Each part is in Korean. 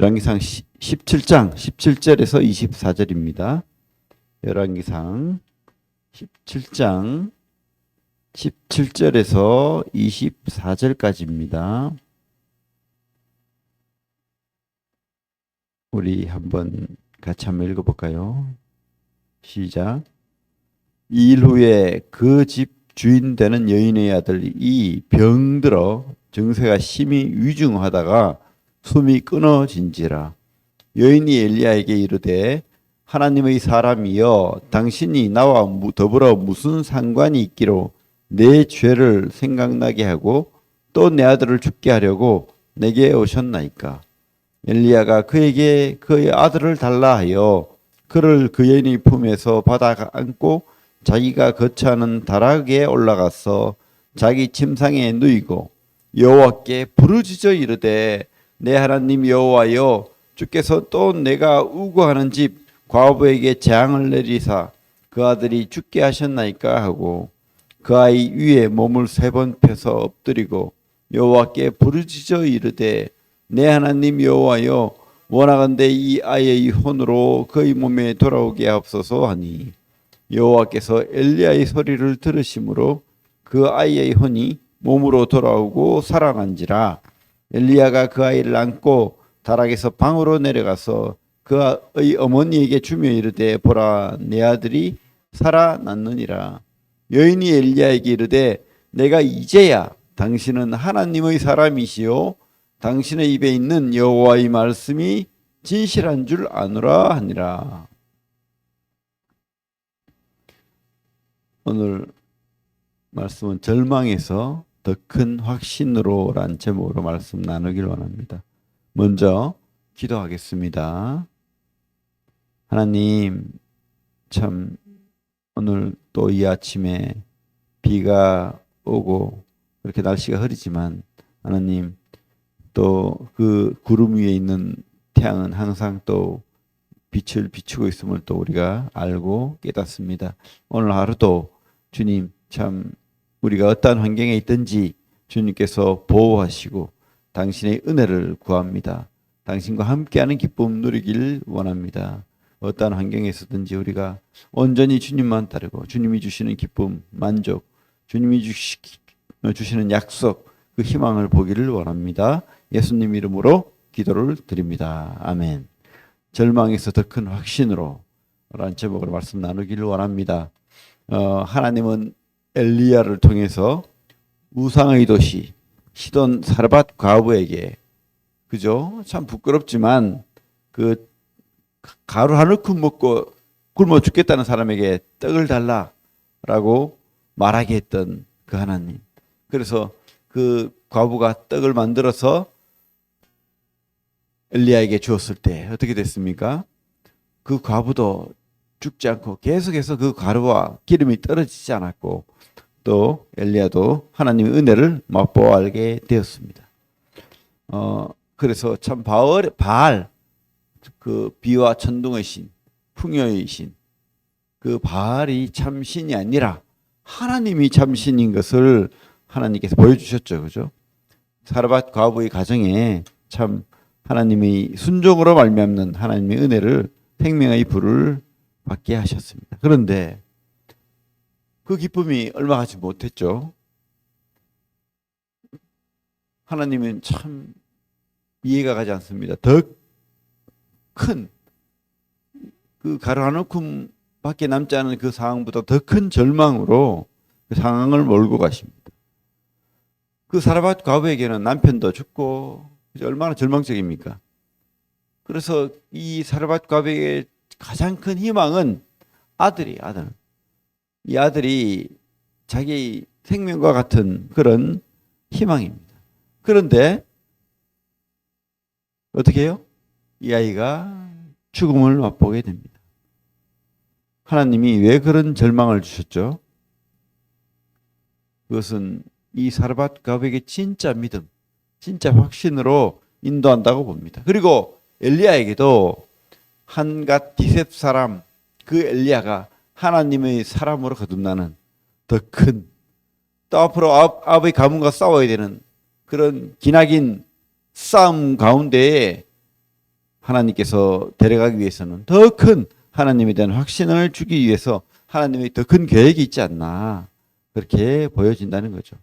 열왕기상 17장 17절에서 24절입니다. 열왕기상 17장 17절에서 24절까지입니다. 우리 같이 한번 읽어볼까요? 시작. 이 일 후에 그 집 주인 되는 여인의 아들이 병들어 증세가 심히 위중하다가 숨이 끊어진지라. 여인이 엘리야에게 이르되 하나님의 사람이여, 당신이 나와 더불어 무슨 상관이 있기로 내 죄를 생각나게 하고 또 내 아들을 죽게 하려고 내게 오셨나이까. 엘리야가 그에게 그의 아들을 달라 하여 그를 그 여인의 품에서 받아 안고 자기가 거처하는 다락에 올라가서 자기 침상에 누이고 여호와께 부르짖어 이르되 내 하나님 여호와여, 주께서 또 내가 우고하는 집 과부에게 재앙을 내리사 그 아들이 죽게 하셨나이까 하고 그 아이 위에 몸을 3번 펴서 엎드리고 여호와께 부르짖어 이르되 내 하나님 여호와여, 원하건대 이 아이의 혼으로 그의 몸에 돌아오게 하옵소서 하니 여호와께서 엘리야의 소리를 들으심으로 그 아이의 혼이 몸으로 돌아오고 살아난지라. 엘리야가 그 아이를 안고 다락에서 방으로 내려가서 그의 어머니에게 주며 이르되 보라, 내 아들이 살아났느니라. 여인이 엘리야에게 이르되 내가 이제야 당신은 하나님의 사람이시요 당신의 입에 있는 여호와의 말씀이 진실한 줄 아노라 하니라. 오늘 말씀은 절망에서 더 큰 확신으로 란 제목으로 말씀 나누길 원합니다. 먼저 기도하겠습니다. 하나님, 참 오늘 또 이 아침에 비가 오고 그렇게 날씨가 흐리지만 하나님, 또 그 구름 위에 있는 태양은 항상 또 빛을 비추고 있음을 또 우리가 알고 깨닫습니다. 오늘 하루도 주님, 참 우리가 어떠한 환경에 있든지 주님께서 보호하시고 당신의 은혜를 구합니다. 당신과 함께하는 기쁨 누리길 원합니다. 어떠한 환경에 있든지 우리가 온전히 주님만 따르고 주님이 주시는 기쁨, 만족, 주님이 주시는 약속, 그 희망을 보기를 원합니다. 예수님 이름으로 기도를 드립니다. 아멘. 절망에서 더 큰 확신으로 라는 제목으로 말씀 나누기를 원합니다. 하나님은 엘리야를 통해서 우상의 도시 시돈 사르밧 과부에게, 그죠? 참 부끄럽지만 그 가루 한 움큼 먹고 굶어 죽겠다는 사람에게 떡을 달라라고 말하게 했던 그 하나님. 그래서 그 과부가 떡을 만들어서 엘리야에게 주었을 때 어떻게 됐습니까? 그 과부도 죽지 않고 계속해서 그 가루와 기름이 떨어지지 않았고 또 엘리야도 하나님의 은혜를 맛보아 알게 되었습니다. 그래서 참 바알, 그 비와 천둥의 신, 풍요의 신, 그 바알이 참 신이 아니라 하나님이 참 신인 것을 하나님께서 보여주셨죠, 그죠? 사르밧 과부의 가정에 참 하나님의 순종으로 말미암는 하나님의 은혜를, 생명의 불을 받게 하셨습니다. 그런데 그 기쁨이 얼마 가지 못했죠. 하나님은 참 이해가 가지 않습니다. 더 큰 그 가루 한 움큼밖에 남지 않은 그 상황보다 더 큰 절망으로 그 상황을 몰고 가십니다. 그 사르밧 과부에게는 남편도 죽고 얼마나 절망적입니까? 그래서 이 사르밧 과부에게 가장 큰 희망은 아들. 이 아들이 자기 생명과 같은 그런 희망입니다. 그런데 어떻게 해요? 이 아이가 죽음을 맛보게 됩니다. 하나님이 왜 그런 절망을 주셨죠? 그것은 이 사르밧 과부에게 진짜 믿음, 진짜 확신으로 인도한다고 봅니다. 그리고 엘리야에게도 한갓 디셉 사람, 그 엘리야가 하나님의 사람으로 거듭나는 더 큰, 또 앞으로 아합의 가문과 싸워야 되는 그런 기나긴 싸움 가운데에 하나님께서 데려가기 위해서는 더 큰 하나님에 대한 확신을 주기 위해서 하나님의 더 큰 계획이 있지 않나 그렇게 보여진다는 거죠.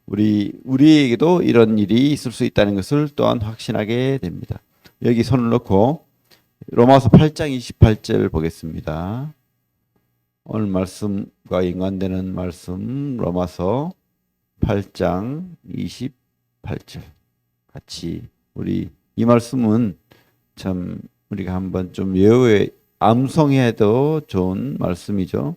우리에게도 이런 일이 있을 수 있다는 것을 또한 확신하게 됩니다. 여기 손을 놓고 로마서 8장 28절 보겠습니다. 오늘 말씀과 연관되는 말씀 로마서 8장 28절 같이 우리 이 말씀은 참 우리가 한번 좀 외워 암송해도 좋은 말씀이죠.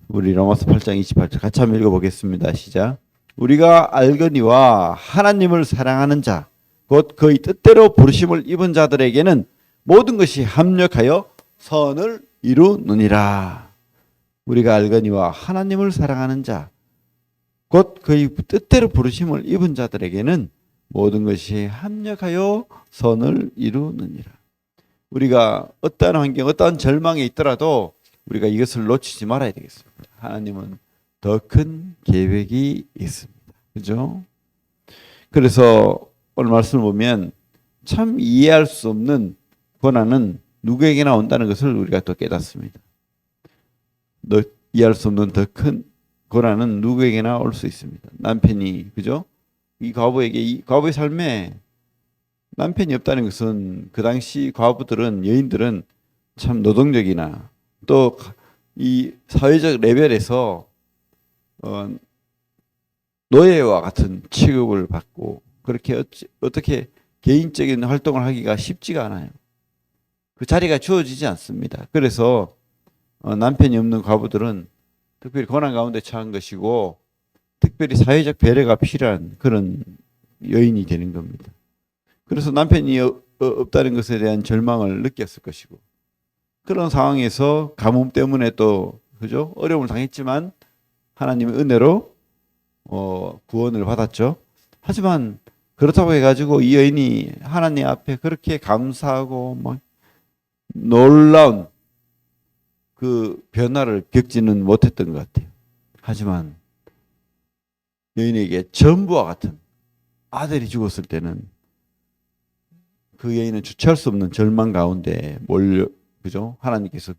우리 로마서 8장 28절 같이 한번 읽어보겠습니다. 시작. 우리가 알거니와 하나님을 사랑하는 자 곧 그의 뜻대로 부르심을 입은 자들에게는 모든 것이 합력하여 선을 이루느니라. 우리가 알거니와 하나님을 사랑하는 자 곧 그의 뜻대로 부르심을 입은 자들에게는 모든 것이 합력하여 선을 이루느니라. 우리가 어떠한 환경, 어떠한 절망에 있더라도 우리가 이것을 놓치지 말아야 되겠습니다. 하나님은 더 큰 계획이 있습니다. 그죠? 그래서 오늘 말씀을 보면 참 이해할 수 없는 고난은 누구에게나 온다는 것을 우리가 또 깨닫습니다. 이해할 수 없는 더 큰 고난은 누구에게나 올 수 있습니다. 남편이 그죠? 이 과부의 삶에 남편이 없다는 것은 그 당시 과부들은 여인들은 참 노동력이나 또 이 사회적 레벨에서 노예와 같은 취급을 받고 그렇게 어떻게 개인적인 활동을 하기가 쉽지가 않아요. 그 자리가 주어지지 않습니다. 그래서 남편이 없는 과부들은 특별히 고난 가운데 처한 것이고 특별히 사회적 배려가 필요한 그런 여인이 되는 겁니다. 그래서 남편이 없다는 것에 대한 절망을 느꼈을 것이고 그런 상황에서 가뭄 때문에 또 그죠? 어려움을 당했지만 하나님의 은혜로 구원을 받았죠. 하지만 그렇다고 해가지고 이 여인이 하나님 앞에 그렇게 감사하고 막 놀라운 그 변화를 겪지는 못했던 것 같아요. 하지만 여인에게 전부와 같은 아들이 죽었을 때는 그 여인은 주체할 수 없는 절망 가운데 몰려 그죠? 하나님께서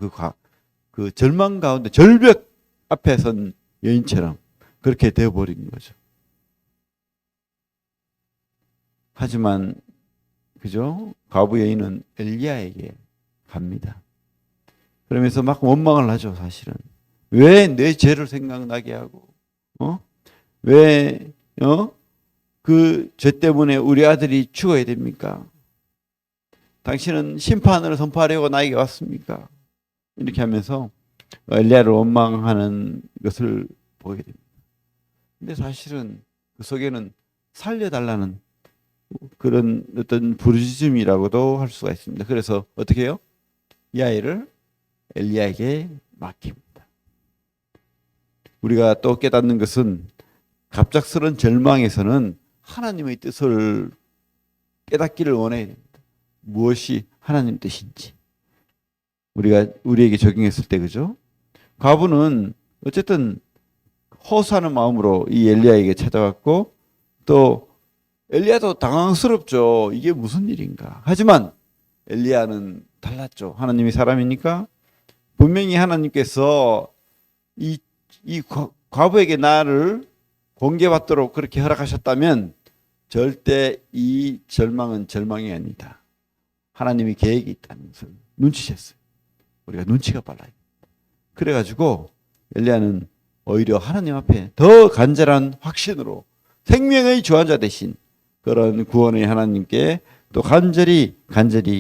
그 절망 가운데 절벽 앞에 선 여인처럼 그렇게 되어버린 거죠. 하지만 그죠? 과부 여인은 엘리야에게 갑니다. 그러면서 막 원망을 하죠. 사실은 왜 내 죄를 생각나게 하고 왜 그 죄 때문에 우리 아들이 죽어야 됩니까? 당신은 심판을 선포하려고 나에게 왔습니까? 이렇게 하면서 엘리야를 원망하는 것을 보게 됩니다. 근데 사실은 그 속에는 살려달라는 그런 어떤 부르짖음이라고도 할 수가 있습니다. 그래서 어떻게 해요? 이 아이를 엘리야에게 맡깁니다. 우리가 또 깨닫는 것은 갑작스런 절망에서는 하나님의 뜻을 깨닫기를 원해야 됩니다. 무엇이 하나님 뜻인지 우리에게 적용했을 때 그죠? 과부는 어쨌든 호소하는 마음으로 이 엘리야에게 찾아왔고 또 엘리야도 당황스럽죠. 이게 무슨 일인가? 하지만 엘리야는 달랐죠. 하나님이 사람이니까 분명히 하나님께서 이 과부에게 나를 공개받도록 그렇게 허락하셨다면 절대 이 절망은 절망이 아니다. 하나님이 계획이 있다는 것을 눈치챘어요. 우리가 눈치가 빨라요. 그래가지고 엘리야는 오히려 하나님 앞에 더 간절한 확신으로 생명의 주관자 되신 그런 구원의 하나님께 또 간절히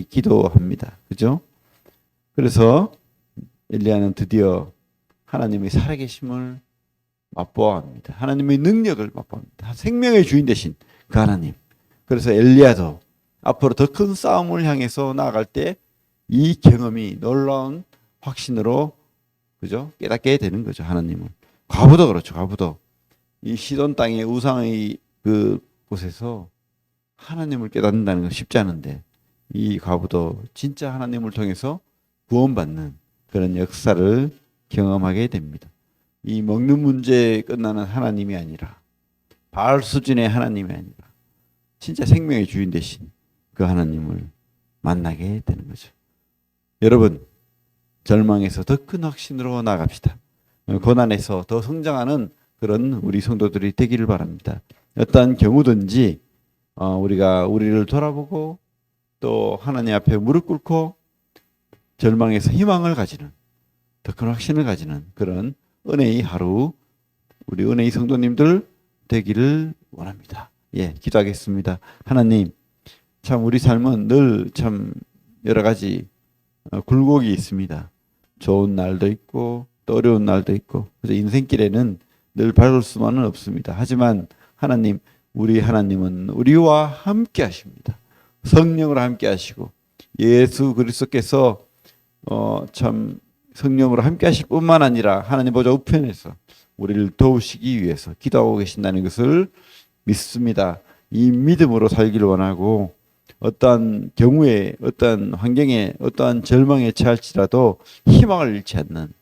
기도합니다. 그죠? 그래서 엘리야는 드디어 하나님의 살아계심을 맛보아합니다. 하나님의 능력을 맛보아합니다. 생명의 주인 되신 그 하나님. 그래서 엘리야도 앞으로 더 큰 싸움을 향해서 나아갈 때 이 경험이 놀라운 확신으로 그죠? 깨닫게 되는 거죠. 하나님을. 과부도 그렇죠. 과부도 이 시돈 땅의 우상의 그 곳에서 하나님을 깨닫는다는 건 쉽지 않은데 이 과부도 진짜 하나님을 통해서 구원받는 그런 역사를 경험하게 됩니다. 이 먹는 문제에 끝나는 하나님이 아니라 바알 수준의 하나님이 아니라 진짜 생명의 주인 되신 그 하나님을 만나게 되는 거죠. 여러분, 절망에서 더 큰 확신으로 나갑시다. 고난에서 더 성장하는 그런 우리 성도들이 되기를 바랍니다. 어떠한 경우든지 우리가 우리를 돌아보고 또 하나님 앞에 무릎 꿇고 절망에서 희망을 가지는, 더 큰 확신을 가지는 그런 은혜의 하루, 우리 은혜의 성도님들 되기를 원합니다. 예, 기도하겠습니다. 하나님, 참 우리 삶은 늘 참 여러 가지 굴곡이 있습니다. 좋은 날도 있고 또 어려운 날도 있고, 그래서 인생길에는 늘 밝을 수만은 없습니다. 하지만 하나님, 우리 하나님은 우리와 함께 하십니다. 성령으로 함께 하시고 예수 그리스도께서 참 성령으로 함께 하실 뿐만 아니라 하나님 보좌 우편에서 우리를 도우시기 위해서 기도하고 계신다는 것을 믿습니다. 이 믿음으로 살기를 원하고, 어떠한 경우에, 어떠한 환경에, 어떠한 절망에 처할지라도 희망을 잃지 않는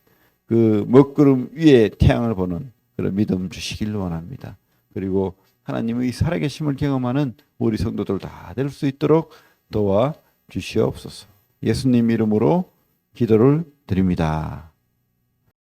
그 먹구름 위에 태양을 보는 그런 믿음 주시기를 원합니다. 그리고 하나님의 살아계심을 경험하는 우리 성도들 다 될 수 있도록 도와 주시옵소서. 예수님 이름으로 기도를 드립니다.